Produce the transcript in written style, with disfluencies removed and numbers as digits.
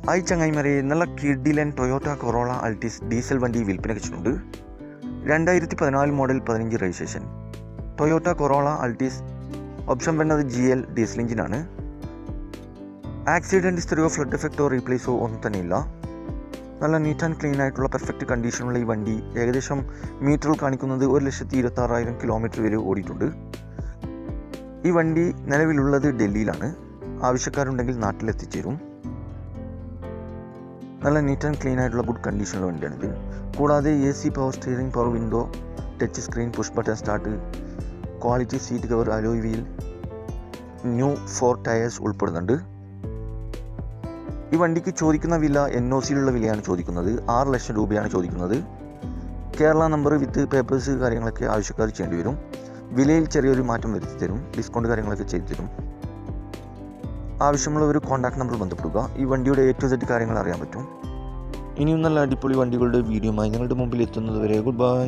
Hi ചങ്ങായിമാരെ, നല്ല കിഡിലൻ ടൊയോട്ട കൊറോള അൾട്ടിസ് ഡീസൽ വണ്ടി വിൽപ്പനയ്ക്ക് വെച്ചിട്ടുണ്ട്. 2014 model 15 registration Toyota corolla Altis. Option വരുന്നത് GL ഡീസൽ എഞ്ചിനാണ്. ആക്സിഡൻറ്റ് ഹിസ്റ്ററിയോ ഫ്ലഡ് എഫക്റ്റോ റീപ്ലേസോ ഒന്നും തന്നെയില്ല. നല്ല നീറ്റ് ആൻഡ് ക്ലീൻ ആയിട്ടുള്ള പെർഫെക്റ്റ് കണ്ടീഷനുള്ള ഈ വണ്ടി ഏകദേശം മീറ്ററിൽ കാണിക്കുന്നത് 1,26,000 കിലോമീറ്റർ വരെ ഓടിയിട്ടുണ്ട്. ഈ വണ്ടി നിലവിലുള്ളത് ഡൽഹിയിലാണ്. ആവശ്യക്കാരുണ്ടെങ്കിൽ നാട്ടിലെത്തിച്ചേരും. നല്ല നീറ്റ് ആൻഡ് ക്ലീൻ ആയിട്ടുള്ള ഗുഡ് കണ്ടീഷനുള്ള വണ്ടിയാണിത്. കൂടാതെ AC, power steering, power window, touch screen, push button start, quality seat cover, alloy wheel, new 4 tyres ഉൾപ്പെടുന്നുണ്ട്. ഈ വണ്ടിക്ക് ചോദിക്കുന്ന വില NOCയിലുള്ള വിലയാണ് ചോദിക്കുന്നത്. 6 ലക്ഷം രൂപയാണ് ചോദിക്കുന്നത്. കേരള നമ്പർ വിത്ത് പേപ്പേഴ്സ് കാര്യങ്ങളൊക്കെ ആവശ്യക്കാർ ചെയ്യേണ്ടി വരും. വിലയിൽ ചെറിയൊരു മാറ്റം വരുത്തി തരും. ഡിസ്കൗണ്ട് കാര്യങ്ങളൊക്കെ ചെയ്തു തരും. ആവശ്യമുള്ളവർ കോൺടാക്ട് നമ്പർ ബന്ധപ്പെടുക. ഈ വണ്ടിയുടെ A to Z കാര്യങ്ങൾ അറിയാൻ പറ്റും. ഇനിയും നല്ല അടിപൊളി വണ്ടികളുടെ വീഡിയോയുമായി ഞങ്ങളുടെ മുമ്പിൽ എത്തുന്നത് വരെ ഗുഡ് ബൈ.